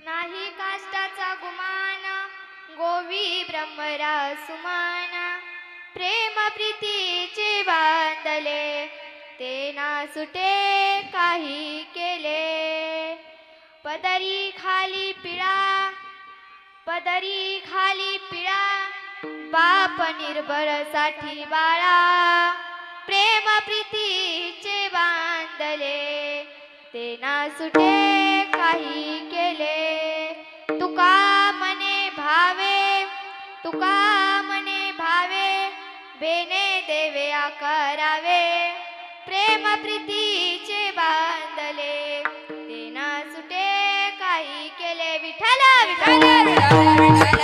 नाही काष्टाचा गुमान, गोवी ब्रह्मरा सुमान. प्रेम प्रीतीचे बांधले, ते ना सुटे काही केले. पदरी खाली पिळा, पदरी खाली पिळा, बाप निर्भर साठी बाळा. प्रेम प्रीतीचे बांधले, ते ना सुटे काही केले. तुका मने भावे, तुका मने भावे, बेने देवे आकारावे. प्रेम प्रीतीचे बांधले, ते ना सुटे काही केले. विठ्ठल विठ्ठल विठ्ठल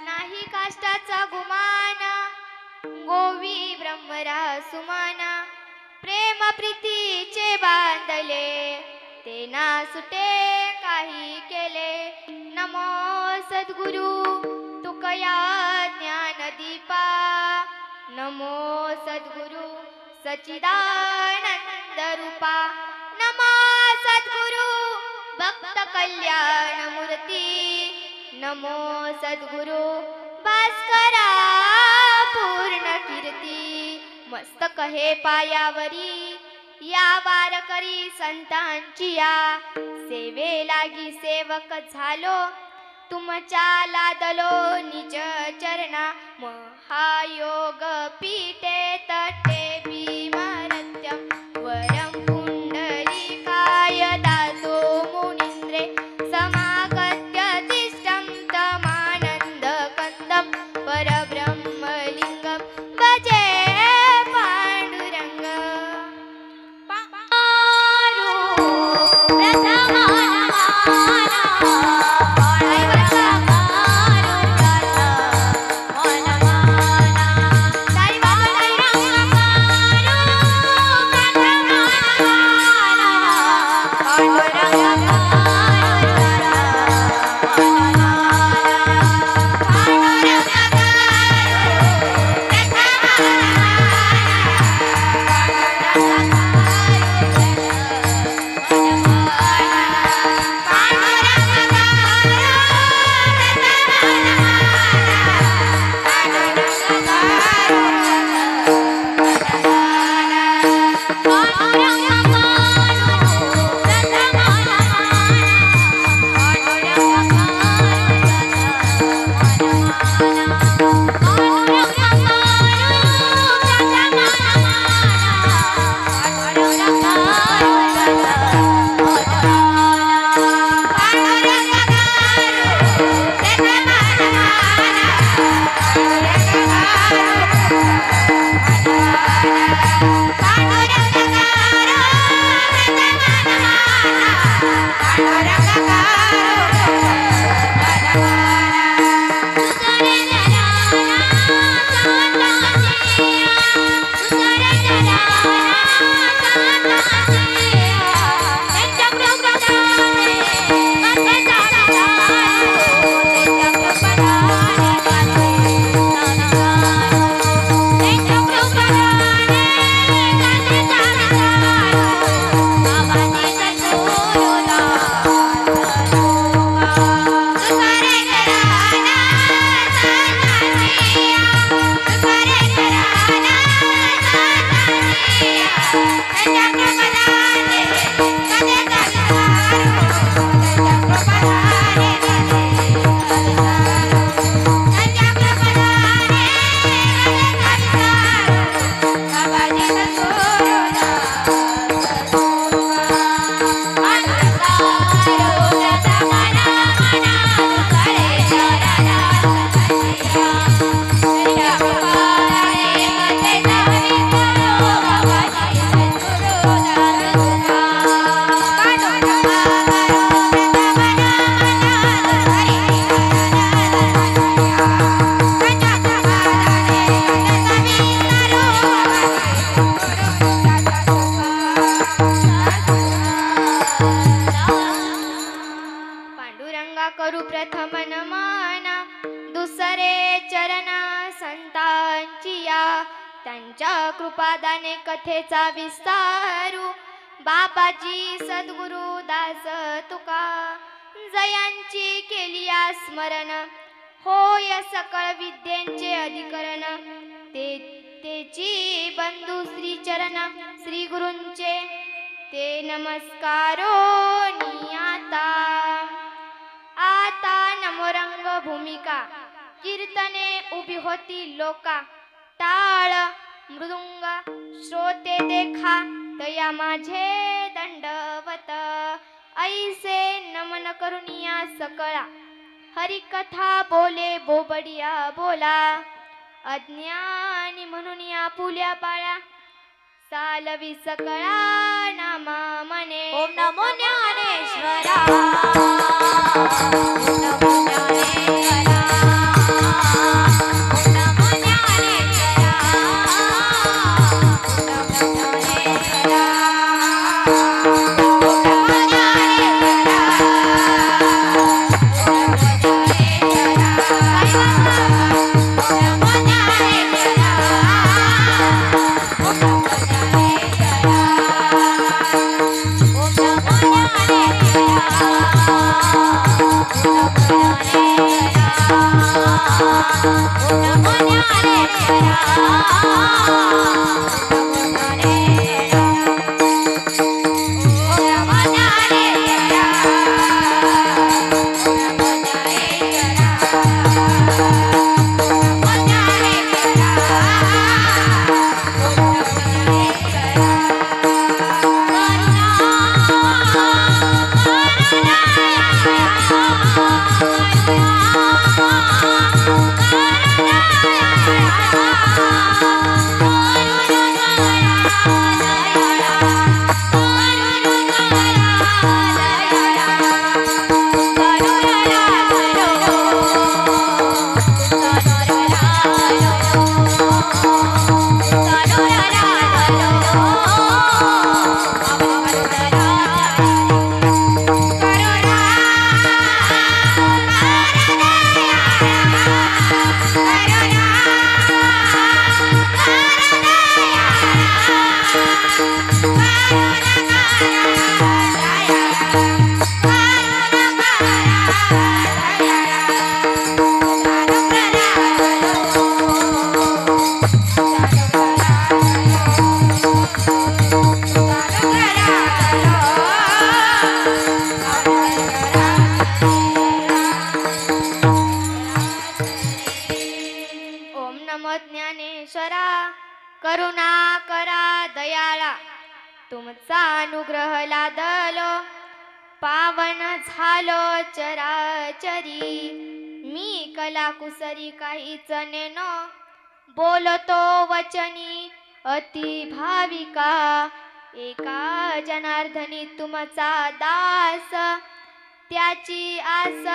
नाही काष्टाचा गुमान, गोवी ब्रह्मरा सुमान. प्रेम प्रीतीचे बांधले, ते ना सुटे काही केले. नमो सद्गुरु तुकया ज्ञानदीपा, नमो सद्गुरु सच्चिदानंद रूपा. नमो सद्गुरु भक्त कल्याण मूर्ती, नमो सद्गुरु भास्करा पूर्ण कीर्ती. मस्तक हे पायावरी, या वारकरी संतांची या. सेवे लागी सेवक झालो, तुमच्या लादलो निज चरणा. महायोग पीठे तटे भीमरत्यम, वरम पुंडलिकाय दातो मुनींद्रे. समागत्य तिष्ठं तमानंद कंदं, परब्रह्मलिंगं भजे पांडुरंग. ताली वाजवा, त्यांच्या कृपादाने कथेचा विस्तारू बाबाजी सद्गुरु दास तुका जयांची केली स्मरण होय सकळ विद्येचे अधिकरण तेची बंधू श्री चरण श्री गुरूंचे ते नमस्कारो नियाता आता नमोरंग भूमिका कीर्तने उभी होती लोका टाळ मृदुंग श्रोते देखा तया माझे दंडवत ऐसे नमन करुनिया सकळा हरिकथा बोले बोबडिया बोला अज्ञानी म्हणून या पुल्या पाळ्या सालवी सकळा नामा मने ओम नमो ज्ञानेश्वरा ओम नमो ज्ञानेश्वरा ओम नमो ज्ञानेश्वरा ओम नमो ज्ञानेश्वरा ओम नमो ज्ञानेश्वरा करुणा करा दयाळा तुमचा अनुग्रह लादलो पावन झालो चराचरी मी कला कुसरी काहीच नेनो बोलतो वचनी अति भाविका एका जनार्दनी तुमचा दास त्याची आस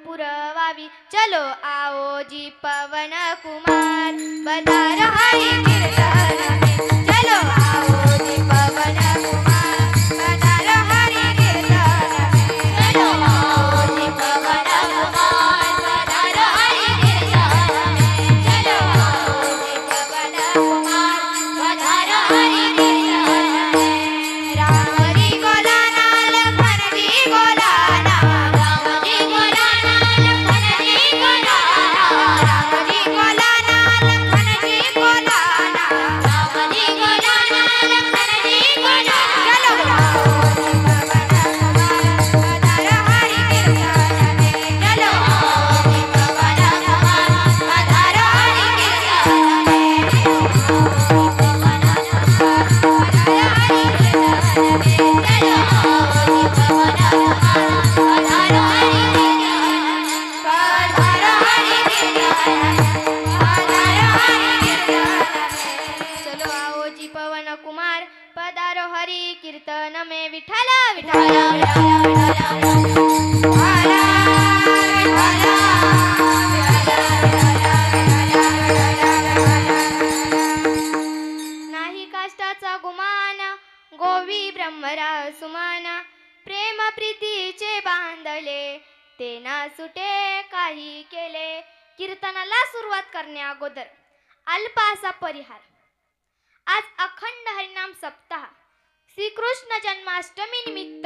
पुरवावी चलो आओ जी पवन कुमार बदार हरि कीर्तन में चलो आओ जी पवन कुमार बदार हरि कीर्तन में चलो आओ जी पवन कुमार बदार हरि कीर्तन में चलो आओ जी पवन कुमार बदार हरि कीर्तन में राम जी गोला नाल मन जी गोला कीर्तन में विठला विठला नाही काष्टाचा गुमान गोवी ब्रह्मरा सुमान प्रेम प्रीतीचे बांधले ते ना सुटे काही केले कीर्तनाला सुरुवात करण्या अगोदर अल्प असा परिहार. आज अखंड हरिनाम सप्ताह श्रीकृष्ण जन्माष्टमी निमित्त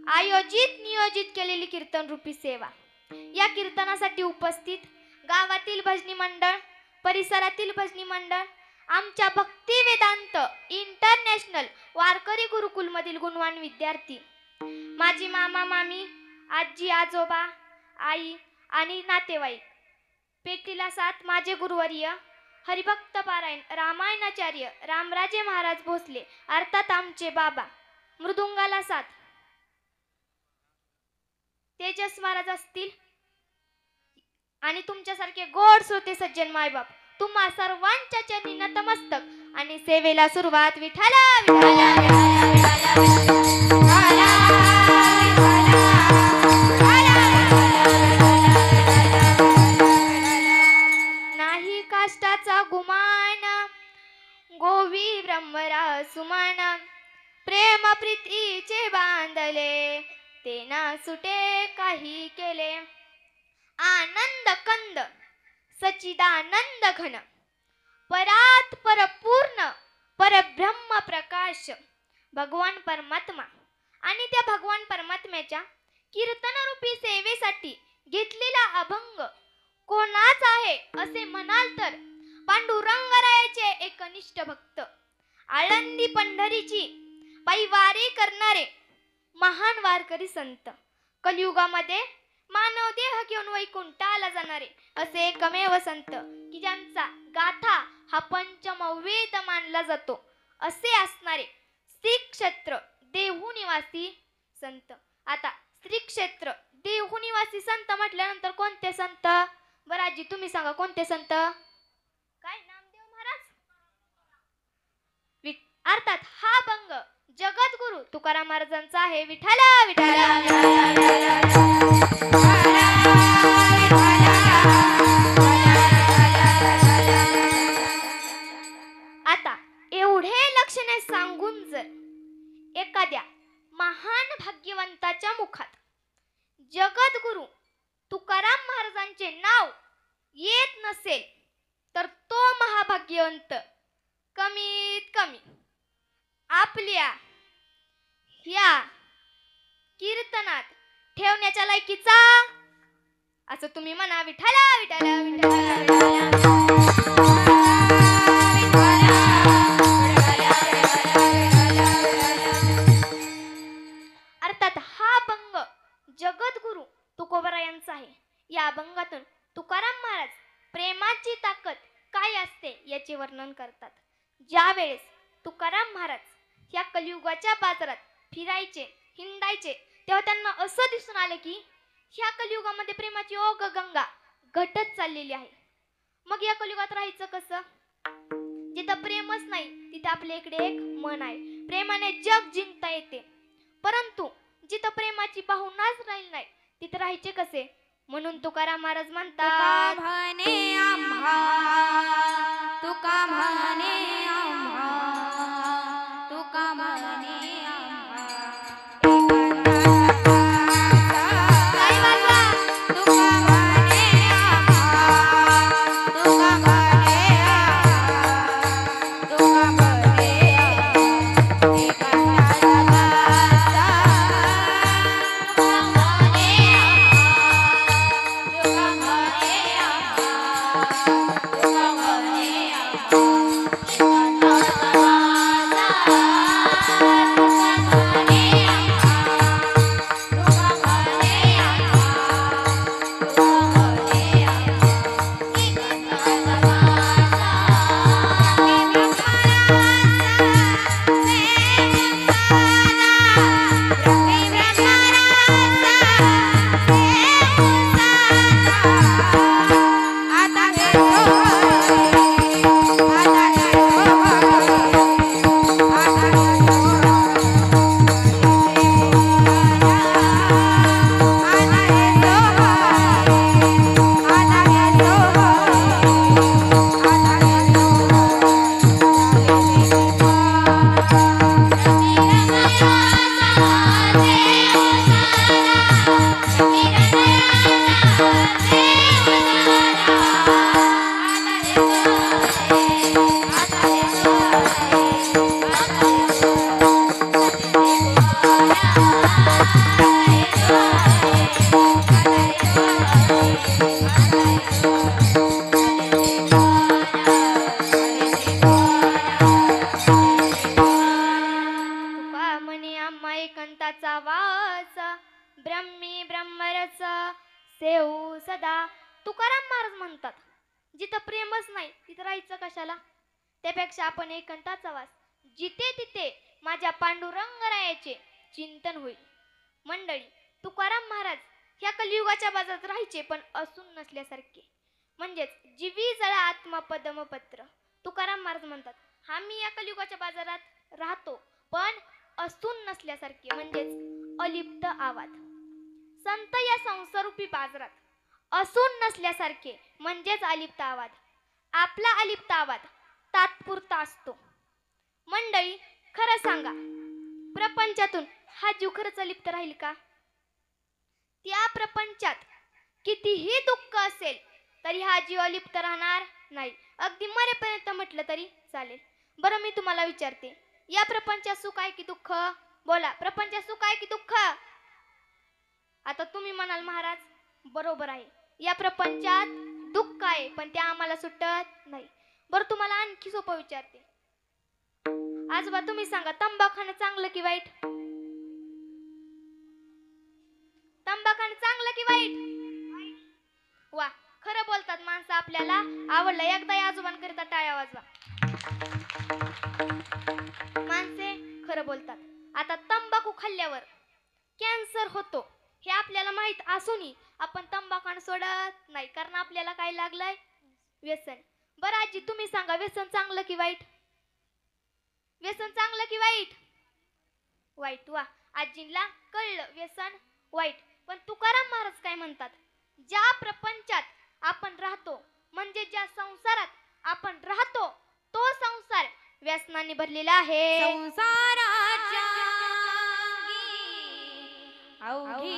आयोजित नियोजित केलेली कीर्तन रूपी सेवा. या कीर्तनासाठी उपस्थित गावातील भजनी मंडळ, परिसरातील भजनी मंडळ, आमच्या भक्ती वेदांत इंटरनॅशनल वारकरी गुरुकुलमधील गुणवान विद्यार्थी, माझी मामा मामी, आजी आजोबा, आई आणि नातेवाईक, पेटीला साथ माझे गुरुवर्य हरिभक्त पारायण रामायणाचार्य रामराजे महाराज भोसले अर्थात आमचे बाबा, मृदुंगाला साथ तेजस महाराज असतील आणि तुमच्यासारखे गोड श्रोते सज्जन मायबाप, तुम्हा सर्वांच्या चरणी नतमस्तक आणि सेवेला सुरुवात. विठाला विठाला विठाला विठाला नाही काष्टाचा गुमान, गोवी ब्रह्मरा सुमान, प्रेम प्रीतीचे बांधले, ते ना सुटे काही केले. आनंद कंद सचिदानंद घन, परात परपूर्ण परब्रह्म प्रकाश भगवान परमात्मा आणि त्या भगवान परमात्म्याच्या कीर्तनरूपी सेवेसाठी घेतलेला अभंग कोणाच आहे असे म्हणाल तर पांडुरंगरायाचे एकनिष्ठ भक्त, आळंदी पंढरीची पायवारी करणारे महान वारकरी संत, कलियुगामध्ये मानव देह घेऊन वैकुंठाला जाणारे असे एकमेव संत की ज्यांचा गाथा हा पंचमवेद मानला जातो असे असणारे श्री क्षेत्र देहू निवासी संत. आता श्री क्षेत्र देहू निवासी संत म्हटल्यानंतर कोणते संत? बरं आजी तुम्ही सांगा कोणते संत? काय नामदेव महाराज? अर्थात हा भंग जगद्गुरु तुकाराम महाराजांचा आहे. विठाला विठाला आता एवढे लक्षणे सांगून जर एखाद्या महान भाग्यवंताच्या मुखात जगद्गुरु तुकाराम महाराजांचे नाव येत नसेल तर तो महाभाग्यवंत कमीत कमी आपल्या ह्या कीर्तनात ठेवण्याच्या लायकीचा असं तुम्ही म्हणा. विठाला विठाला विठाला अर्थात हा भंग जगद्गुरु तुकोबरायांचा आहे. या अभंगातून तुकाराम महाराज प्रेमाची ताकद काय असते याचे वर्णन करतात. ज्या वेळेस तुकाराम महाराज या कलियुगाच्या बाजारात फिरायचे हिंडायचे तेव्हा त्यांना असं दिसून आलं की ह्या कलियुगामध्ये प्रेमाची ओघ गंगा घटत चाललेली आहे. मग या कलियुगात राहायचं कसं? जिथं प्रेमच नाही तिथं आपल्या इकडे एक मन आहे, प्रेमाने जग जिंकता येते. परंतु जिथं प्रेमाची पाहुणाच राहील नाही तिथं राहायचे कसे? म्हणून तुकाराम महाराज म्हणतात, म्हणे आम्हा तुका म्हणे आम्हा तुका म्हणे आम्हा काय वाजवा? तुका म्हणे आम्हा तुका म्हणे आम्हा तुका म्हणे त्यापेक्षा आपण एकांताचा वास जिथे तिथे माझ्या पांडुरंगरायाचे चिंतन होईल. मंडळी, तुकाराम महाराज ह्या कलियुगाच्या बाजारात राहायचे पण असून नसल्यासारखे, म्हणजेच जीवी जळा आत्मा पदमपत्र. तुकाराम महाराज म्हणतात, हा मी या कलियुगाच्या बाजारात राहतो पण असून नसल्यासारखे, म्हणजेच अलिप्त आवाज. संत या संसारूपी बाजारात असून नसल्यासारखे, म्हणजेच अलिप्त आवाज. आपला अलिप्त आवाज तात्पुरता असतो. मंडळी, खरं सांगा, प्रपंचातून हा जीव खरंच अलिप्त राहील का? त्या प्रपंचात कितीही दुःख असेल तरी हा जीव अलिप्त राहणार नाही. अगदी मरेपर्यंत म्हटलं तरी चालेल. बरं, मी तुम्हाला विचारते, या प्रपंचात सुख आहे की दुःख? बोला, प्रपंचात सुख आहे की दुःख? आता तुम्ही म्हणाल महाराज बरोबर आहे, या प्रपंचात दुःख आहे पण ते आम्हाला सुटत नाही. बरं, तुम्हाला आणखी सोपं विचारते, आजोबा तुम्ही सांगा, तंबाखू खाणं चांगलं की वाईट? तंबाखू खाणं चांगलं की वाईट? वा, खरं बोलतात माणसं, आपल्याला आवडलं. एकदा या आजोबांकरिता टाळ्या वाजवा. माणसे खरं बोलतात. आता तंबाखू खाल्ल्यावर कॅन्सर होतो हे आपल्याला माहित असूनही आपण तंबाखू खाणं सोडत नाही, कारण आपल्याला काय लागलंय? व्यसन. बरं आजी, तुम्ही सांगा, व्यसन चांगलं की वाईट? व्यसन चांगलं की वाईट? वाईट. वा, आजींना कळलं व्यसन वाईट. पण तुकाराम महाराज काय म्हणतात, ज्या प्रपंचात आपण राहतो, म्हणजे ज्या संसारात आपण राहतो, तो संसार व्यसनाने भरलेला आहे. संसाराच्या अवघी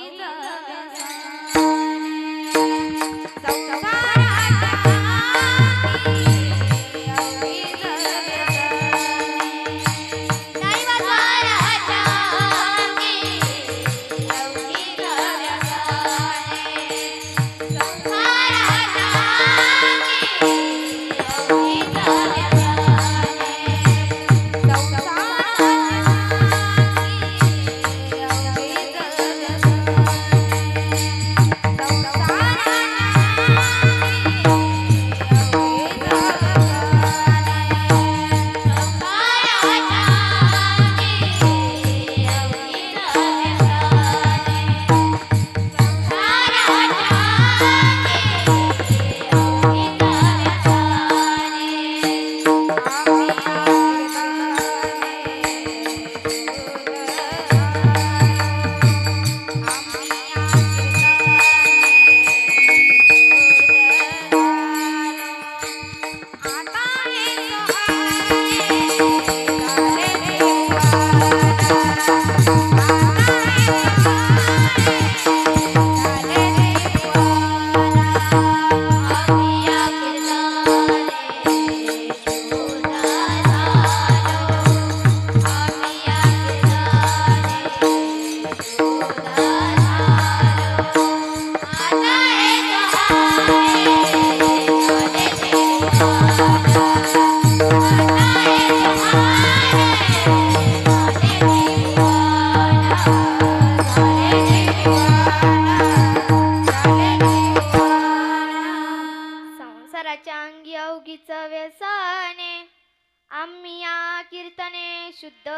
शुद्ध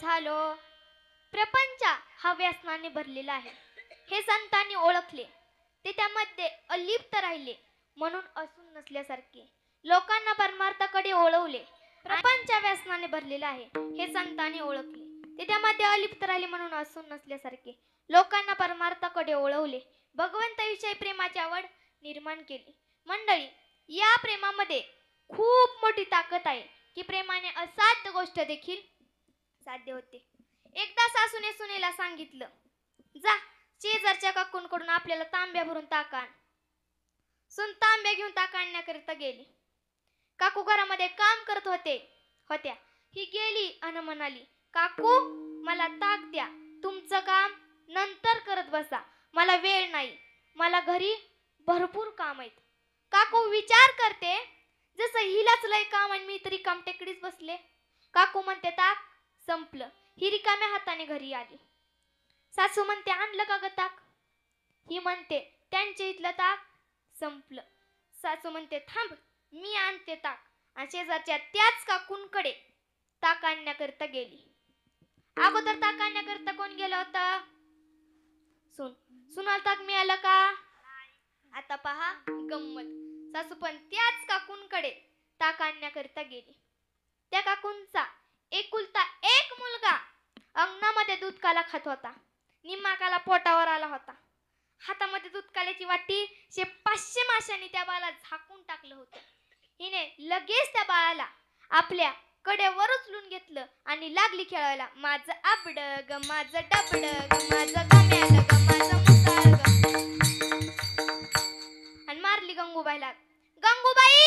झालो. प्रपंच हा व्यसनाने भरलेला आहे हे संतांनी ओळखले. ते त्यामध्ये अलिप्त राहिले म्हणून असून नसल्यासारखे लोकांना परमार्थाकडे वळवले. प्रपंच व्यसनाने भरलेला आहे हे संतांनी ओळखले. ते त्यामध्ये अलिप्त राहिले म्हणून असून नसल्यासारखे लोकांना परमार्थाकडे वळवले. भगवंताविषयी प्रेमाची आवड निर्माण केली. मंडळी, या प्रेमामध्ये खूप मोठी ताकद आहे की प्रेमाने असाध्य गोष्ट देखील साध्य होते. एकदा सासूने सुनेला सांगितलं, जा शेजारच्या काकूंकडून आपल्याला तांब्या भरून ताक आण. सून तांब्या घेऊन ताक आणण्याकरिता गेली. काकू घरामध्ये काम करत होत्या. ही गेली आणि म्हणाली, काकू मला ताक द्या, तुमचं काम नंतर करत बसा, मला वेळ नाही, मला घरी भरपूर काम आहेत. काकू विचार करते, जसं हिलाच लय काम आणि मी तरी काम टेकडीच बसले. काकू म्हणते, ताक संपलं. ही रिकाम्या हाताने घरी आली. सासू म्हणते, आणलं का ग ताक? ही म्हणते, त्यांच्या इथलं ताक संपलं. सासू म्हणते, थांब मी आणते ताक. आणि शेजारच्या त्याच काकूंकडे ताक आणण्याकरता गेली. अगोदर ताक आणण्याकरता कोण गेलं होतं? सुनाला ताक मिळालं का? आता पहा गंमत. सासू पण त्याच काकूंकडे ताक आणण्याकरता गेली. त्या काकूंचा एकुलता एक मुलगा अंगणामध्ये दूध काला खात होता. निम्मा काला पोटावर आला होता. हातामध्ये दूध काल्याची वाटी 500 माशांनी त्या बाळाला झाकून टाकलं होतं. हिने लगेच त्या बाळाला आपल्या कड्यावर उचलून घेतलं आणि लागली खेळायला. माझं आबड ग, माझं डबड ग, माझं गम्याल ग, माझं मुसाळ ग, आणि मारली गंगूबाईला. गंगूबाई,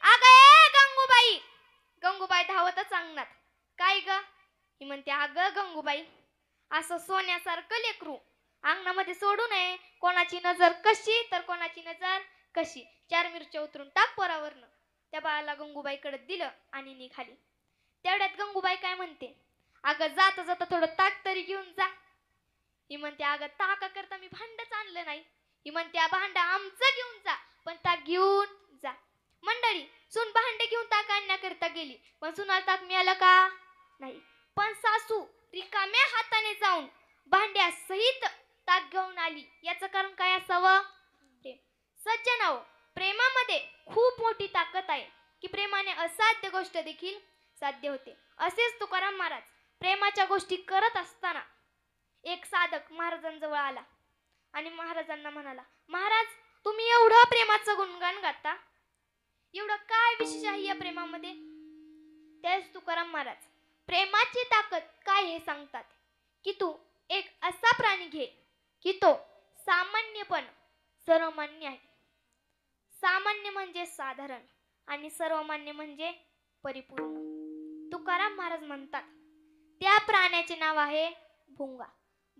अगं ए गंगूबाई. गंगूबाई धावतच अंगणात. काय ग? ही म्हणते, अगं गंगूबाई, असं सोन्यासारखं लेकरू अंगणामध्ये सोडू नये. कोणाची नजर कशी तर कोणाची नजर कशी. 4 मिरच्या उतरून टाक पोरावरनं. त्या बाळाला गंगूबाईकडे दिलं आणि निघाली. तेवढ्यात गंगूबाई काय म्हणते, अगं जाता जाता थोडं ताक तरी घेऊन जा. ही म्हणते, अगं ताका करता मी भांडच आणलं नाही. ही म्हणते, भांड आमचं घेऊन जा, पण ताक घेऊन जा. मंडळी, सून भांडे घेऊन ताक आणण्याकरता गेली, पण सुनाला ताक मिळालं का? नाही. पण सासू रिकाम्या हाताने जाऊन भांड्या सहित ताक घेऊन आली. याचं कारण काय असावं? प्रेम. सज्जनाओ, प्रेमामध्ये खूप मोठी ताकद आहे की प्रेमाने असाध्य गोष्ट देखील साध्य होते. असेच तुकाराम महाराज प्रेमाच्या गोष्टी करत असताना एक साधक महाराजांजवळ आला आणि महाराजांना म्हणाला, महाराज, तुम्ही एवढं प्रेमाचं गुणगान गाता, एवढं काय विशेष आहे या प्रेमामध्ये? त्यावेळेस तुकाराम महाराज प्रेमाची ताकद काय हे सांगतात की तू एक असा प्राणी घे की तो सामान्यपण सर्वमान्य आहे. सामान्य म्हणजे साधारण आणि सर्वमान्य म्हणजे परिपूर्ण. तुकाराम महाराज म्हणतात त्या प्राण्याचे नाव आहे भुंगा.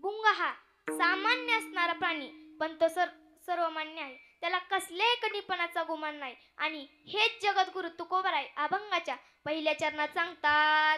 भुंगा हा सामान्य असणारा प्राणी, पण तो सर्वमान्य आहे. त्याला कसल्याही कणीपणाचा गुमान नाही. आणि हेच जगद्गुरु तुकोबराय अभंगाच्या पहिल्या चरणात सांगतात.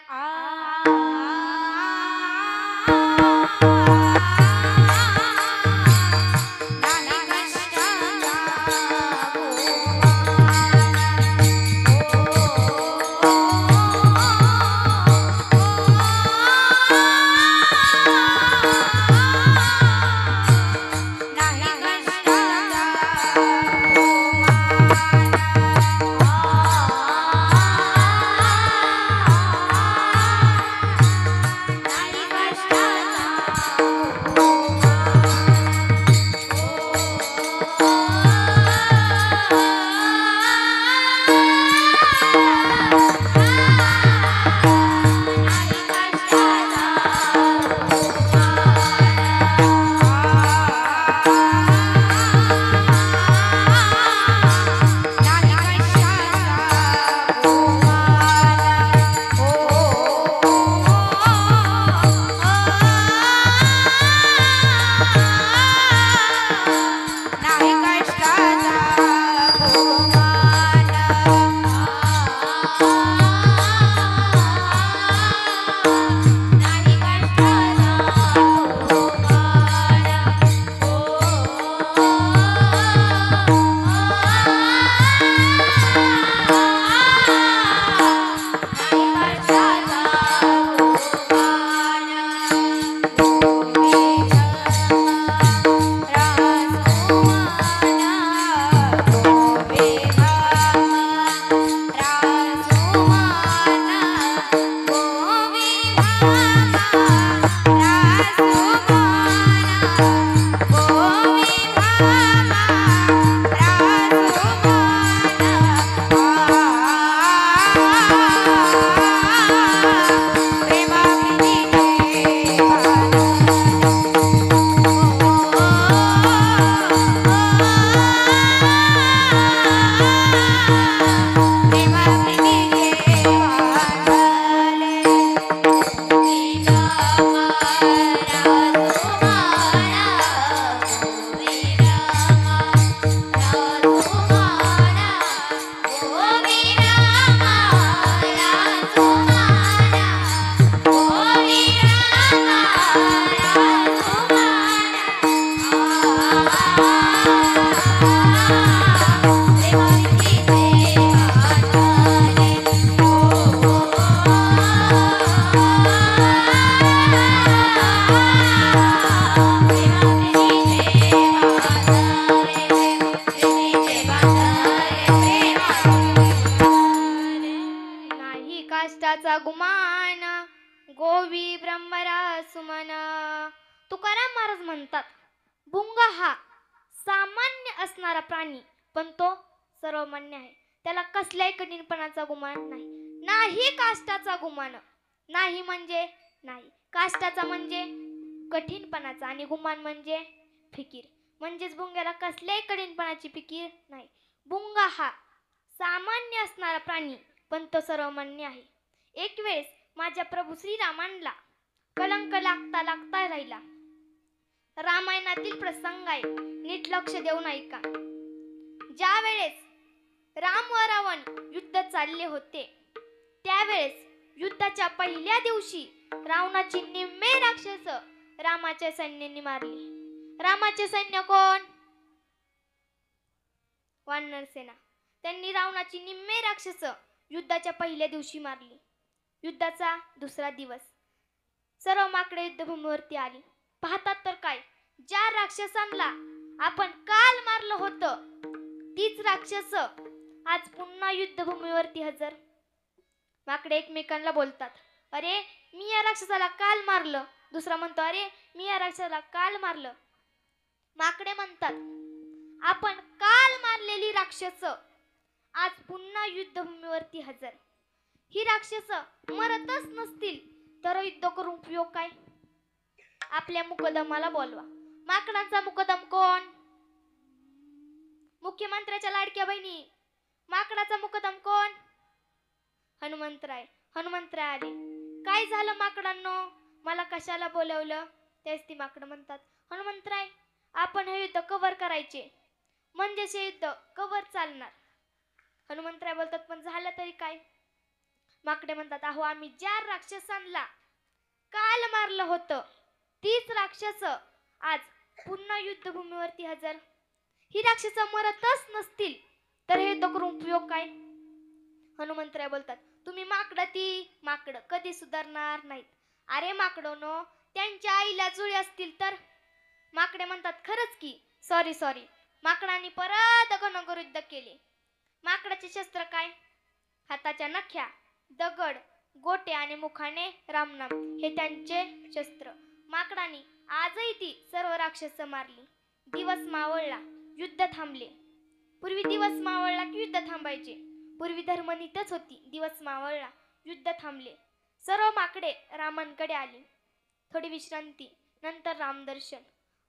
काष्टाचा गुमान गोवी ब्रह्मरा सुमन. तुकाराम महाराज म्हणतात, भुंगा हा सामान्य असणारा प्राणी, पण तो सर्वमान्य आहे. त्याला कसल्याही कठीणपणाचा गुमान नाही. नाही काष्टाचा गुमान. नाही म्हणजे नाही. काष्टाचा म्हणजे कठीणपणाचा आणि गुमान म्हणजे फिकीर. म्हणजेच भुंग्याला कसल्याही कठीणपणाची फिकीर नाही. भुंगा हा सामान्य असणारा प्राणी, पण तो सर्वमान्य आहे. एक वेळेस माझ्या प्रभू श्रीरामांना कलंक लागता लागता राहिला. रामायणातील प्रसंग आहे, नीट लक्ष देऊन ऐका. ज्या वेळेस राम व रावण युद्ध चालले होते, त्यावेळेस युद्धाच्या पहिल्या दिवशी रावणाची निम्मे राक्षस रामाच्या सैन्याने मारले. रामाचे सैन्य कोण? वानर सेना. त्यांनी रावणाची निम्मे राक्षस युद्धाच्या पहिल्या दिवशी मारली. युद्धाचा दुसरा दिवस सर्व माकडे युद्धभूमीवरती आली. पाहतात तर काय, ज्या राक्षसांना आपण काल मारलं होतं तीच राक्षस आज पुन्हा युद्धभूमीवरती हजर. माकडे एकमेकांना बोलतात, अरे मी या राक्षसाला काल मारलं. दुसरा म्हणतो, अरे मी या राक्षसाला काल मारलं. माकडे म्हणतात, आपण काल मारलेली राक्षस आज पुन्हा युद्धभूमीवरती हजर. ही राक्षस मरतच नसतील तर युद्ध करून उपयोग काय? आपल्या मुकदमाला बोलवा. माकडांचा मुकदम कोण? मुख्यमंत्र्याच्या लाडक्या बहिणी. माकडाचा मुकदम कोण? हनुमंतराय. हनुमंतराय आले. काय झालं माकडांनो, मला कशाला बोलवलं? तेच ती माकड म्हणतात, हनुमंतराय आपण हे युद्ध कव्हर करायचे, म्हणजे हे युद्ध कव्हर चालणार. हनुमंतराय बोलतात, पण झालं तरी काय? माकडे म्हणतात, अहो आम्ही ज्या राक्षसांना काल मारलं होतं तीच राक्षस आज पुन्हा युद्धभूमीवरती हजर. ही राक्षस मरतच नसतील तर हे युद्ध करून उपयोग काय? हनुमंतराय बोलतात, तुम्ही माकड ती माकड कधी सुधारणार नाहीत. अरे माकडोनो, त्यांच्या आईला जुळे असतील तर? माकडे म्हणतात, खरंच की, सॉरी सॉरी. माकडांनी परत अगोनगर युद्ध केले. माकडाचे शस्त्र काय? हाताच्या नख्या, दगड, गोटे आणि मुखाने रामनाम हे त्यांचे शस्त्र. माकडांनी आजही ती सर्व राक्षस मारली. दिवस मावळला, युद्ध थांबले. पूर्वी दिवस मावळला की युद्ध थांबायचे. पूर्वी धर्मनीतच होती. दिवस मावळला, युद्ध थांबले. सर्व माकडे रामांकडे आली. थोडी विश्रांती, नंतर रामदर्शन.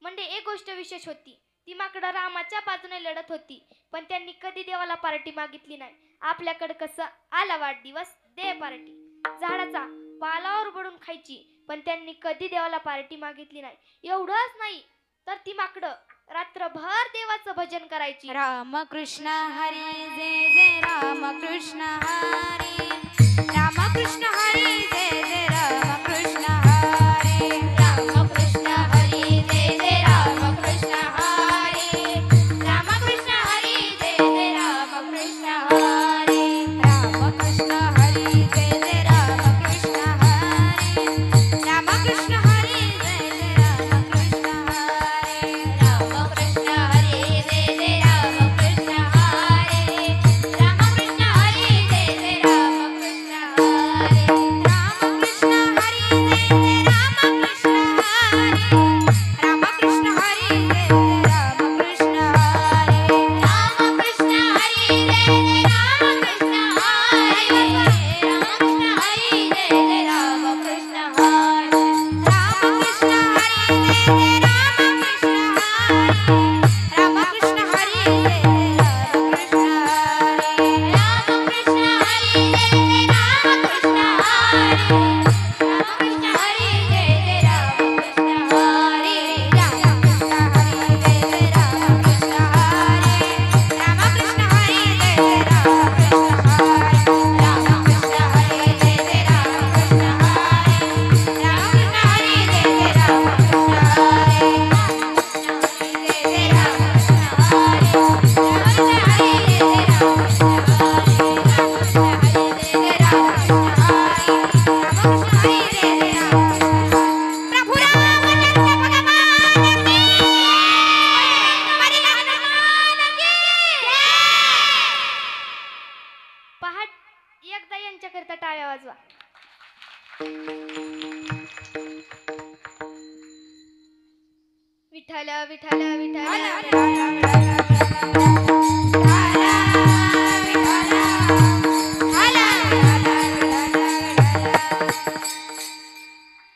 म्हणजे एक गोष्ट विशेष होती, ती माकडं रामाच्या बाजूने लढत होती, पण त्यांनी कधी देवाला पार्टी मागितली नाही. आपल्याकडे कसं आला वाढदिवस, दे पार्टी. झाडाचा पालावर बडून खायची, पण त्यांनी कधी देवाला पार्टी मागितली नाही. एवढंच नाही तर ती माकडं रात्रभर देवाचं भजन करायची. रामकृष्ण हरी जय जय रामकृष्ण हरी. रामकृष्ण हरी जय जय रामकृष्ण हरी. रामकृष्ण हरी जय जय रामकृष्ण हरी. रामकृष्ण हरी जय जय रामकृष्ण हरी. रामकृष्ण हरी जय जय रामकृष्ण हरी. रामकृष्ण हरी जय जय रामकृष्ण हरी. रामकृष्ण हरी जय जय रामकृष्ण हरी. रामकृष्ण हरी जय जय रामकृष्ण वाजवा. विठ्ठल विठ्ठल विठ्ठल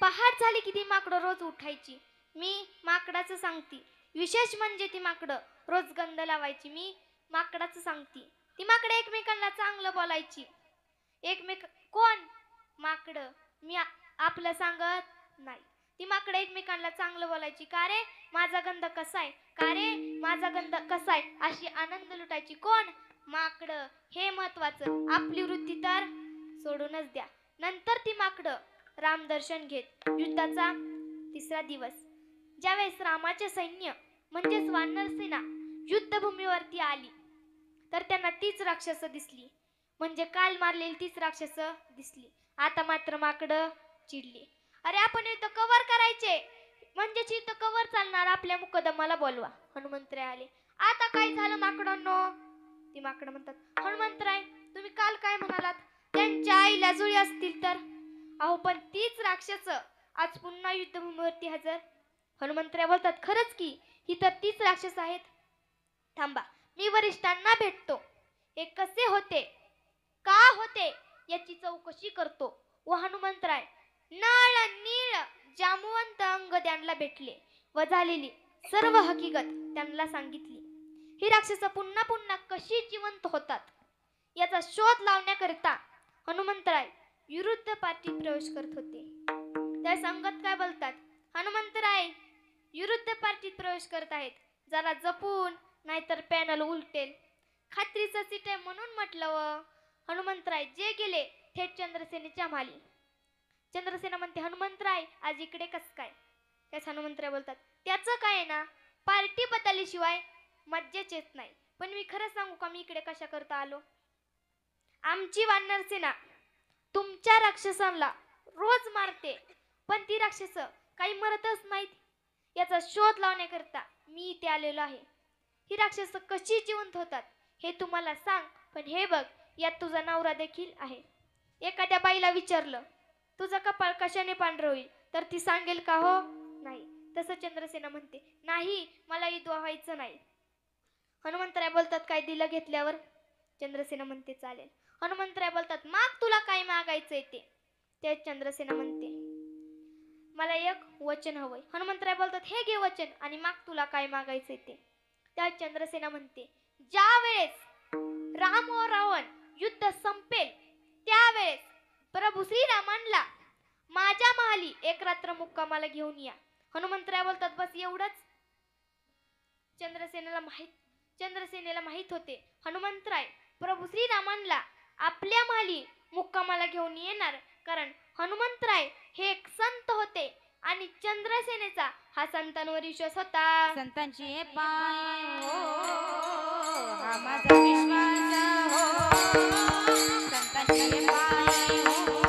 पहाट झाली की ती माकडं रोज उठायची. मी माकडाचं सांगती. विशेष म्हणजे ती माकडं रोज गंध लावायची. मी माकडाचं सांगती. ती माकडं एकमेकांना चांगलं बोलायची. कोण? माकडं. मी आपलं सांगत नाही. ती माकडं एकमेकांना चांगलं बोलायची. का रे माझा गंध कसा आहे, का रे माझा गंध कसा आहे, अशी आनंद लुटायची. कोण? माकडं. हे महत्वाचं. आपली वृत्ती तर सोडूनच द्या. नंतर ती माकडं रामदर्शन घेत. युद्धाचा 3रा दिवस. ज्यावेळेस रामाचे सैन्य म्हणजेच वानर सेना युद्धभूमीवरती आली तर त्यांना तीच राक्षस दिसली. म्हणजे काल मारलेली तीच राक्षस दिसली. आता मात्र माकडं चिडली. अरे आपण इथं कव्हर करायचे, म्हणजेच इथं कव्हर चालणार. आपल्या मुकदमाला बोलवा. हनुमंतराय आले. आता काय झालं माकडांनो? ती माकडं म्हणतात, हनुमंतराय तुम्ही काल काय म्हणालात? त्यांच्या आईला जुळी असतील तर? अहो पण तीच राक्षस आज पुन्हा युद्धभूमीवरती हजर. हनुमंतराय बोलतात, खरंच की ही तर तीच राक्षस आहेत. थांबा मी वरिष्ठांना भेटतो. हे कसे होते, का होते याची चौकशी करतो. व हनुमंतराय नाळ नीळ जामवंत अंग त्यांना भेटले व झालेली सर्व हकीकत त्यांना सांगितली. ही राक्षस पुन्हा पुन्हा कशी जिवंत होतात याचा शोध लावण्याकरिता हनुमंतराय विरुद्ध पार्टीत प्रवेश करत होते. त्या संगत काय बोलतात, हनुमंतराय विरुद्ध पार्टीत प्रवेश करत आहेत, जरा जपून नाहीतर पॅनल उलटेल. खात्रीचं सीट आहे म्हणून म्हटलं. व हनुमंतराय जे गेले थेट चंद्रसेनेच्या माली. चंद्रसेना म्हणते, हनुमंतराय आज इकडे कस काय? त्याच हनुमंतराय बोलतात, त्याचं काय ना, पार्टी बदलल्याशिवाय मज्जाच येत नाही. पण मी खरं सांगू का मी इकडे कशा करता आलो? आमची वानर सेना तुमच्या राक्षसांना रोज मारते, पण ती राक्षस काही मरतच नाहीत. याचा शोध लावण्याकरता मी इथे आलेलो आहे. ही राक्षस कशी जिवंत होतात हे तुम्हाला सांग. पण हे बघ यात तुझा नवरा देखील आहे. एखाद्या बाईला विचारलं तुझं कपाळ कशाने पांढरं होईल तर ती सांगेल का हो नाही? तसं चंद्रसेना म्हणते, नाही मला विधवा व्हायचं नाही. हनुमंतराय बोलतात, काय दिलं घेतल्यावर? चंद्रसेना म्हणते चालेल. हनुमंतराय बोलतात, माग तुला काय मागायचंय ते? त्या चंद्रसेना म्हणते, मला एक वचन हवंय. हनुमंतराय बोलतात, हे घे वचन आणि माग तुला काय मागायचंय ते. त्या चंद्रसेना म्हणते, ज्या वेळेस राम व रावण युद्ध संपेल त्यावेळेस प्रभू श्रीरामांना माझ्या महाली एक रात्र मुक्कामाला घेऊन या. हनुमंतराय बोलतात, बस एवढंच? चंद्रसेनेला माहित होते हनुमंतराय प्रभू श्रीरामांना आपल्या महाली मुक्कामाला घेऊन येणार, कारण हनुमंतराय हे एक संत होते आणि चंद्रसेनेचा हा संतांवर विश्वास होता. संतांची पाय हो, हा माझा विश्वास हो. संतांची पाय हो,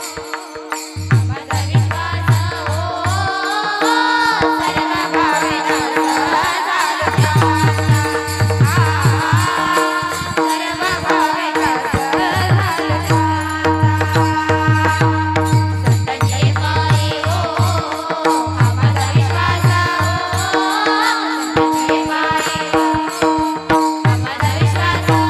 हा माझा विश्वास हो. सर्व भावे सर्व भावे संतांची पाय हो, हा माझा विश्वास हो. संतांची पाय हो, हा माझा विश्वास हो.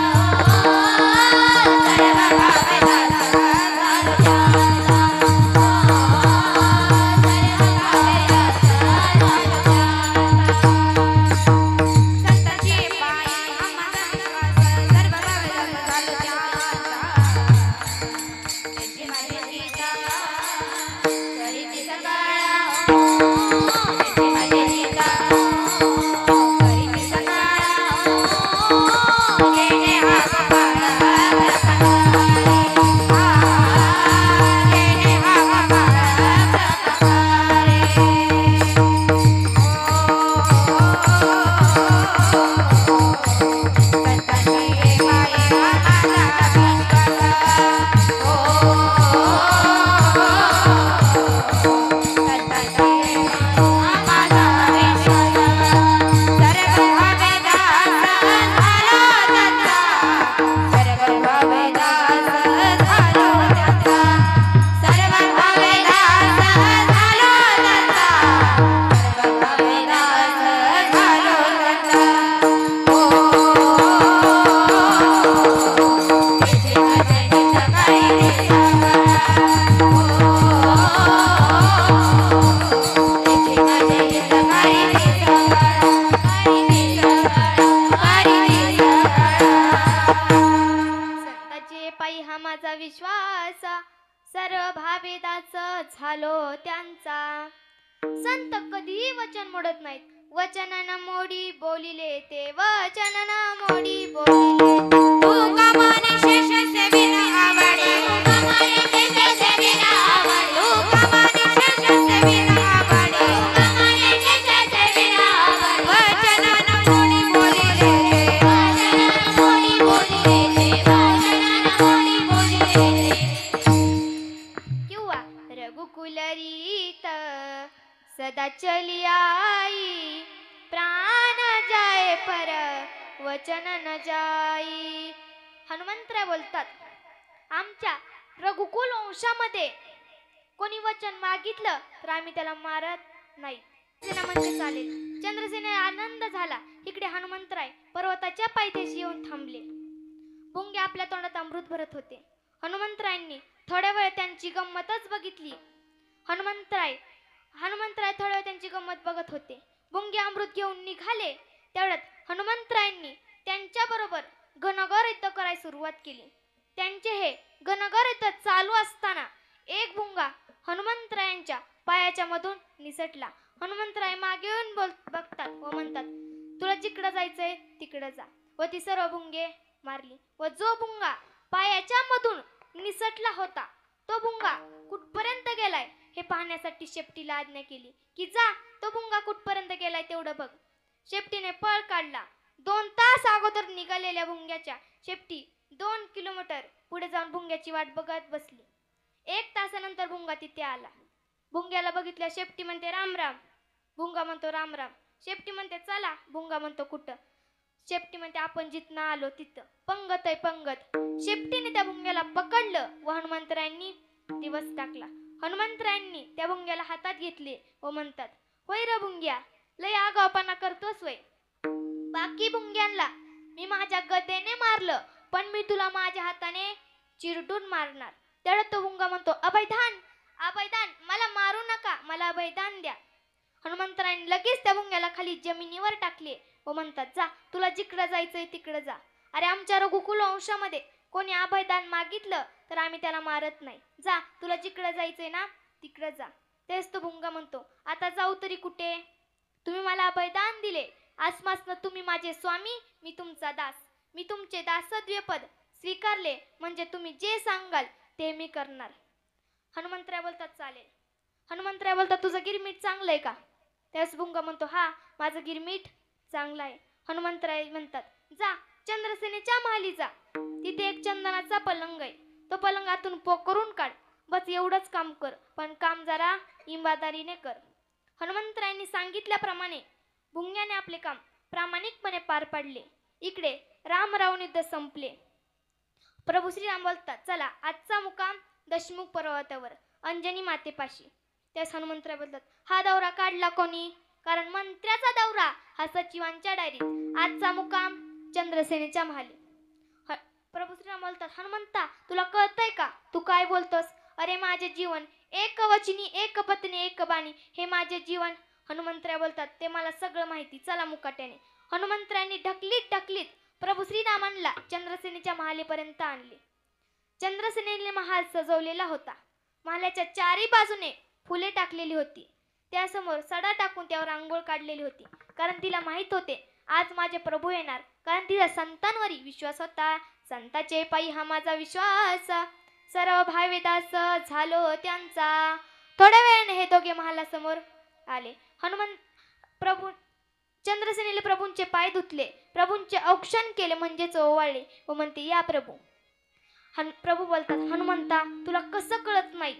भावेदास झालो त्यांचा. संत कधी वचन मोडत नाहीत. वचनन मोडी बोलिले ते वचनन मोडी बोलिले. तुका माने शेष सेविना आवडे, तुका माने शेष सेविना आवडे, तुका माने शेष सेविना आवडे, तुका माने शेष सेविना आवडे. वचनन मोडी बोलिले ते, वचनन मोडी बोलिले ते, वचनन मोडी बोलिले ते. किंवा रघुकुल रीत सदा चली आई. प्राण जाय पर वचन न जाई. हनुमंतराय बोलतात आमच्या रघुकुल वंशामध्ये कोणी वचन मागितलं तर आम्ही त्याला मारत नाही. सेना म्हणजे चालेल. चंद्रसेनेला आनंद झाला. इकडे हनुमंतराय पर्वताच्या पायथ्याशी येऊन थांबले. भुंगे आपल्या तोंडात अमृत भरत होते. हनुमंतरायांनी थोड्या वेळ त्यांची गंमतच बघितली. हनुमंतराय थोड्या वेळ त्यांची गंमत बघत होते. भुंगे अमृत घेऊन निघाले. तेवढ्यात हनुमंतरायांनी त्यांच्या बरोबर घनघोर युद्ध करायला सुरुवात केली. त्यांचे हे घनघोर युद्ध चालू असताना एक भुंगा हनुमंतरायांच्या पायाच्या मधून निसटला. हनुमंतराय मागे येऊन बघतात व म्हणतात तुला जिकडं जायचंय तिकडं जा. व ती सर्व भुंगे मारली. व जो भुंगा पायाच्या मधून निसटला होता तो भुंगा कुठपर्यंत गेलाय हे पाहण्यासाठी शेपटीला आज्ञा केली की जा तो भुंगा कुठपर्यंत गेलाय तेवढं बघ. शेपटीने पळ काढला. 2 तास अगोदर निघालेल्या भुंग्याच्या शेपटी 2 किलोमीटर पुढे जाऊन भुंग्याची वाट बघत बसली. 1 तासानंतर भुंगा तिथे आला. भुंग्याला बघितल्या शेपटी म्हणते राम राम. भुंगा म्हणतो राम राम. शेपटी म्हणते चला. भुंगा म्हणतो कुठं. शेपटी म्हणते आपण जिथनं आलो तिथं. पंगत आहे पंगत. शेपटीने त्या भुंग्याला पकडलं व हनुमंतरायांनी दिवस टाकला. हनुमंतरायांनी त्या भुंग्याला हातात घेतले व म्हणतात होय र भुंग्या लय आगाऊपणा करतोस वय. बाकी भुंग्यांना मी माझ्या गदेने मारलं पण मी तुला माझ्या हाताने चिरडून मारणार. तेवढ्यात तो भुंगा म्हणतो अभयदान अभयदान मला मारू नका मला अभयदान द्या. हनुमंतरायांनी लगेच त्या भुंग्याला खाली जमिनीवर टाकले व म्हणतात जा तुला जिकडं जायचंय तिकडं जा. अरे आमच्या रघुकुल वंशामध्ये कोणी अभयदान मागितलं तर आम्ही त्याला मारत नाही. जा तुला जिकडं जायचंय ना तिकडं जा. तेच तो भुंगा म्हणतो आता जाऊ तरी कुठे. तुम्ही मला अभयदान दिले. आजपासनं तुम्ही माझे स्वामी मी तुमचा दास. मी तुमचे दासद्वयपद स्वीकारले म्हणजे तुम्ही जे सांगाल ते मी करणार. हनुमंतराय बोलतात चालेल. हनुमंतराय बोलतात तुझं गिरमीठ चांगलं आहे का. त्यास भुंगा म्हणतो हा माझं गिरमीठ चांगलं आहे. हनुमंतराय म्हणतात जा चंद्रसेनेच्या महाली जा. तिथे एक चंदनाचा पलंग आहे. तो पलंग आतून पोकरून काढ. बस एवढंच काम कर पण काम जरा इमानदारीने कर. हनुमंतरायांनी सांगितल्याप्रमाणे भुंग्याने आपले काम प्रामाणिकपणे पार पाडले. इकडे राम-रावण युद्ध संपले. प्रभू श्रीराम बोलतात चला आजचा मुकाम दशमुख पर्वतावर अंजनी मातेपाशी. त्यास हनुमंतराय बोलतात हा दौरा काढला कोणी. कारण मंत्र्याचा दौरा हा सचिवांच्या डायरीत. आजचा मुकाम चंद्रसेनेच्या महाली. प्रभू श्रीराम बोलतात हनुमंता तुला कळतंय का तू काय बोलतोस. अरे माझे जीवन एक वचनी एक पत्नी एक बाणी हे माझे जीवन. हनुमंतराय बोलतात ते मला सगळं माहिती चला मुकाट्याने. हनुमंतरायांनी ढकलीत प्रभू श्रीरामांना चंद्रसेनेच्या महालीपर्यंत आणले. चंद्रसेनेने महाल सजवलेला होता. महालाच्या चारी बाजूने फुले टाकलेली होती. त्यासमोर सडा टाकून त्यावर रांगोळ काढलेली होती. कारण तिला माहित होते आज माझे प्रभू येणार. कारण तिचा संतांवरी विश्वास होता. संताचे पायी हा माझा विश्वास. सर्व भावेदास झालो त्यांचा. थोड्या वेळाने हे दोघे महालासमोर आले. प्रभू चंद्रसेनेने प्रभूंचे पाय धुतले. प्रभूंचे औक्षण केले म्हणजेच ओवाळले व म्हणते या प्रभू. प्रभू बोलतात हनुमंता तुला कसं कळत नाही.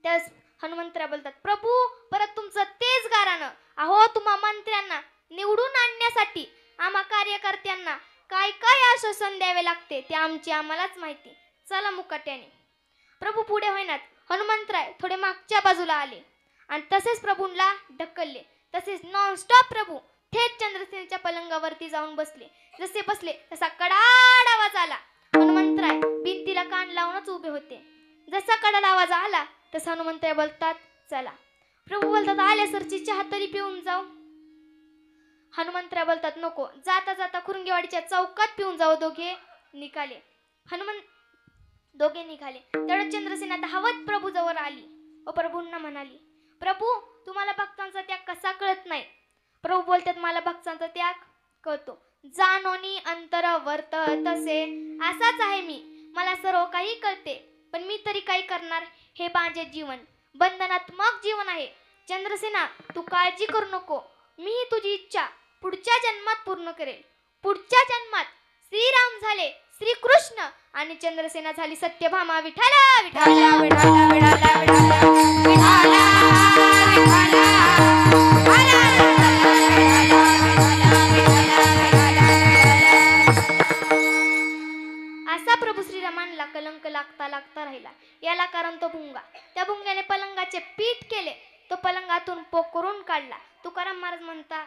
त्यास हनुमंतराय बोलतात प्रभू परत तुमचं तेच गारानं. अहो तुम्हा मंत्र्यांना निवडून आणण्यासाठी आम्हा कार्यकर्त्यांना काय काय आश्वासन द्यावे लागते ते आम्हालाच माहिती. चला मुकाट्याने. प्रभू पुढे होईनात. हनुमंतराय थोडे मागच्या बाजूला आले आणि तसेच प्रभूंना ढकलले. तसेच नॉनस्टॉप प्रभू थेट चंद्रसेनेच्या पलंगावरती जाऊन बसले. जसे बसले तसा कडाड आवाज आला. हनुमंतराय भिंतीला कान लावूनच उभे होते. जसा कडाड आवाज आला तसा हनुमंतराय बोलतात चला. प्रभू बोलतात आल्या सरची चहा तरी पिऊन जाऊ. हनुमंतराय बोलतात नको. जाता जाता खुरुंगेवाडीच्या चौकात पिऊन जाऊ. दोघे निघाले. तेवढं चंद्रसेना धावत धावत प्रभूजवळ आली व प्रभूंना म्हणाली, प्रभू तुम्हाला भक्तांचा त्याग कसा कळत नाही? प्रभू बोलतात, मला भक्तांचा त्याग कळतो. जाणोनी अंतर वर्त तसे असाच आहे मी, मला सर्व काही कळते, पण मी तरी काय करणार? हे माझे जीवन बंधनात्मक जीवन आहे. चंद्रसेना तू काळजी करू नको, मी तुझी इच्छा पुढच्या जन्मात पूर्ण करेल. पुढच्या जन्मात श्रीराम झाले श्रीकृष्ण आणि चंद्रसेना झाली सत्यभामा. विठाला विठाला विठाला विठाला विठाला असा प्रभू श्रीरामांना कलंक लागता लागता राहिला. याला कारण तो भुंगा. त्या भुंग्याने पलंगाचे पीठ केले, तो पलंगातून पोकरून काढला. तुकाराम महाराज म्हणतात,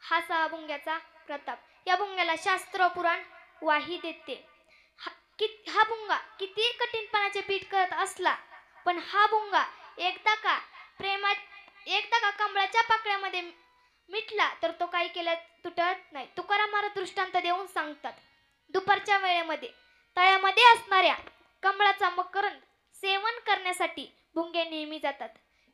हा सहा भुंग्याचा प्रताप. या भुंग्याला शास्त्र पुराण वाही देते. हा भुंगा किती कठीणपणाचे पीठ करत असला, पण हा भुंगा एकदा का कमळाच्या पाकळ्यामध्ये मिटला तर तो काही केल्या तुटत नाही. तुकाराम महाराज दृष्टांत देऊन सांगतात, दुपारच्या वेळेमध्ये तळ्यामध्ये असणाऱ्या कमळाचा मकरंद सेवन करण्यासाठी भुंगे नेहमी जातात.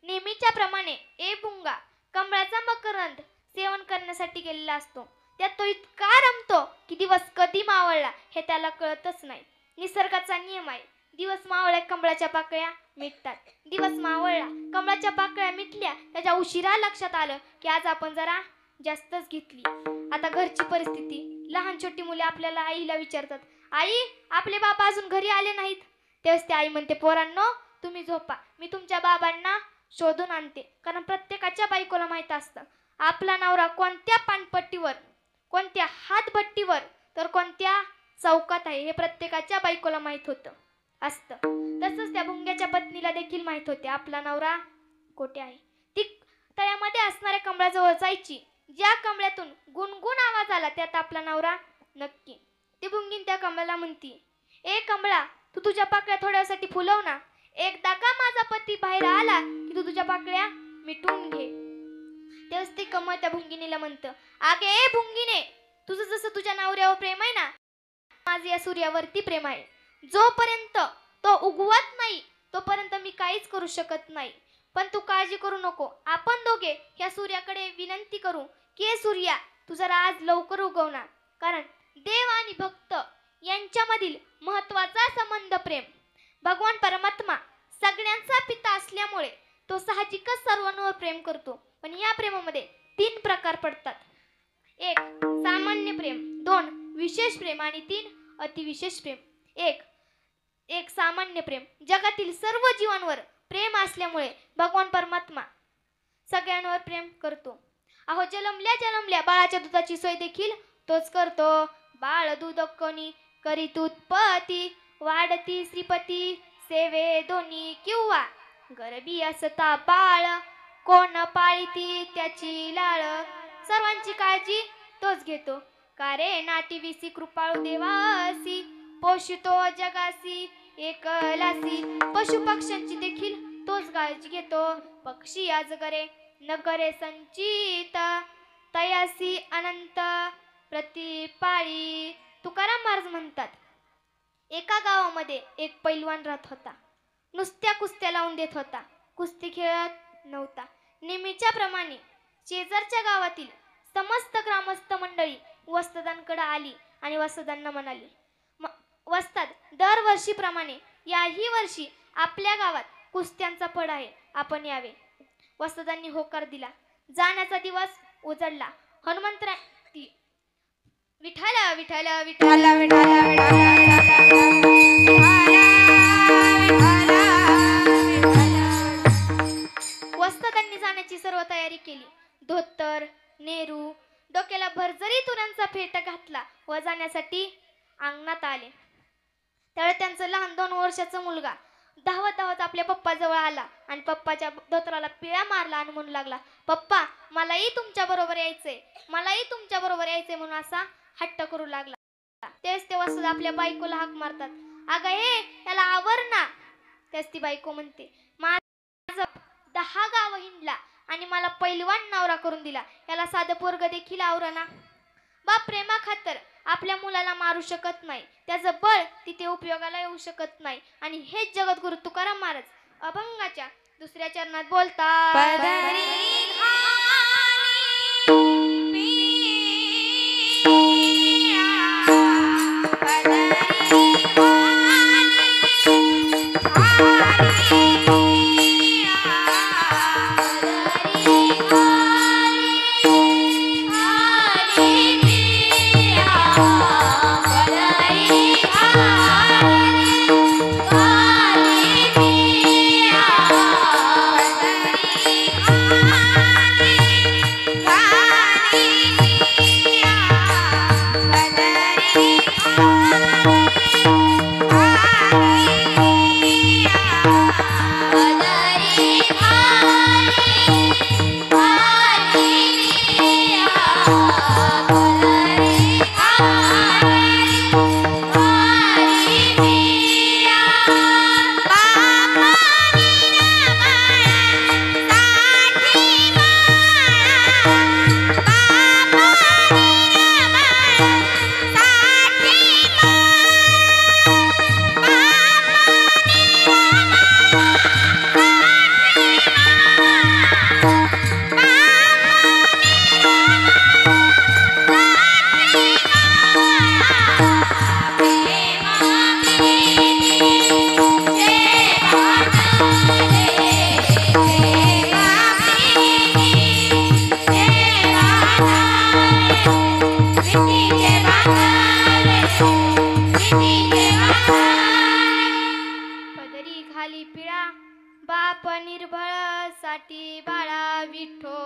नेहमीच्या प्रमाणे भुंगा कमळाचा मकरंद सेवन करण्यासाठी गेलेला असतो. त्यात तो इतका रमतो की दिवस कधी मावळला हे त्याला कळतच नाही. निसर्गाचा नियम आहे, दिवस मावळ्या कमळाच्या पाकळ्या मिटतात. दिवस मावळला, कमळाच्या पाकळ्या मिटल्या, त्याच्या उशिरा लक्षात आलं की आज आपण जरा जास्तच घेतली. आता घरची परिस्थिती, लहान छोटी मुले आपल्याला आईला विचारतात, आई आपले बाबा अजून घरी आले नाहीत. तेव्हाच ती आई म्हणते, पोरांनो तुम्ही झोपा, मी तुमच्या बाबांना शोधून आणते. कारण प्रत्येकाच्या बायकोला माहित असतं आपला नवरा कोणत्या पानपट्टीवर, कोणत्या हातभट्टीवर तर कोणत्या चौकात आहे, हे प्रत्येकाच्या बायकोला माहित होतं असतं. तसंच त्या भुंग्याच्या पत्नीला देखील माहित होते आपला नवरा कोठे आहे. ती तळ्यामध्ये असणाऱ्या कमळाजवळ जायची. ज्या कमळ्यातून गुणगुण आवाज आला त्यात आपला नवरा नक्की. ती भुंगीन त्या कमळाला म्हणती, कमळा तू तुझ्या पाकळ्या थोड्यासाठी फुलव ना. एकदा का माझा पती बाहेर आला की तू तुझ्या पाकळ्या मिटून घे. तेव्हाच ते कमळ त्या भुंगिनीला म्हणतं, अगे भुंगिने, तुझं जसं तुझ्या नवऱ्यावर प्रेम आहे ना, माझे या सूर्यावरती प्रेम आहे. जोपर्यंत तो उगवत नाही तोपर्यंत मी काहीच करू शकत नाही. पण तू काळजी करू नको, आपण दोघे ह्या सूर्याकडे विनंती करू की सूर्या तू जरा आज लवकर उगवणार. कारण देव आणि भक्त यांच्यामधील महत्वाचा संबंध प्रेम. भगवान परमात्मा सगळ्यांचा पिता असल्यामुळे तो साहजिकच सर्वांवर प्रेम करतो. पण या प्रेमामध्ये 3 प्रकार पडतात. 1 सामान्य प्रेम, 2 विशेष प्रेम आणि 3 अतिविशेष प्रेम. एक सामान्य प्रेम, जगातील सर्व जीवांवर प्रेम असल्यामुळे भगवान परमात्मा सगळ्यांवर प्रेम करतो. अहो जन्मल्या बाळाच्या दुधाची सोय देखील तोच करतो. बाळ दूध कोणी करीत उत्पत्ती, वाढती श्रीपती सेवे दोन्ही किंवा गरबी असता बाळ, कोण पाळीती त्याची लाळ. सर्वांची काळजी तोच घेतो. का रे नाटी विसी कृपाळू देवासी, पोषितो जगासी एकलासी. पशु पक्ष्यांची देखील तोच काळजी घेतो. पक्षी अजगरे नगरे संचित, तयासी अनंत प्रतिपाळी. तुकाराम महाराज म्हणतात, एका गावामध्ये एक पैलवान राहत होता. नुसत्या कुस्त्या लावून देत होता, कुस्ती खेळत नव्हता. नेहमीच्या प्रमाणे शेजारच्या गावातील समस्त ग्रामस्थ मंडळी वस्तादांकडे आली आणि वस्तादांना म्हणाली, वस्ताद दरवर्षीप्रमाणे याही वर्षी आपल्या गावात कुस्त्यांचा फड आहे, आपण यावे. वस्तादांनी होकार दिला. जाण्याचा दिवस उजळला. हनुमंतराय विठाला विठाला विठाला विठाला वस्तादांनी जाण्याची सर्व तयारी केली. धोतर, नेहरू, डोक्याला भरजरी तुऱ्यांचा फेटा घातला व जाण्यासाठी अंगणात आले. त्यावेळी त्यांचं लहान 2 वर्षाचा मुलगा धावत धावत आपल्या पप्पाजवळ आला आणि पप्पाच्या धोतराला पिळा मारला आणि म्हणू लागला, पप्पा मलाही तुमच्या बरोबर यायचंय, मलाही तुमच्या बरोबर यायचंय म्हणून असा हट्ट करू लागला. तेच ते वस्ताद आपल्या बायकोला हाक मारतात, अगं याला आवर ना. तेच ती बायको म्हणते, माझं 10 गाव हिंडला आणि मला पैलवान नवरा करून दिला, याला साधं पोरग देखील आवरणा. बाप प्रेमा खातर आपल्या मुलाला मारू शकत नाही, त्याचं बळ तिथे उपयोगाला येऊ शकत नाही. आणि हेच जगद्गुरु तुकाराम महाराज अभंगाच्या दुसऱ्या चरणात बोलतात पदरी पदरी खाली पिळा बाप निर्भळ साठी बाळा विठो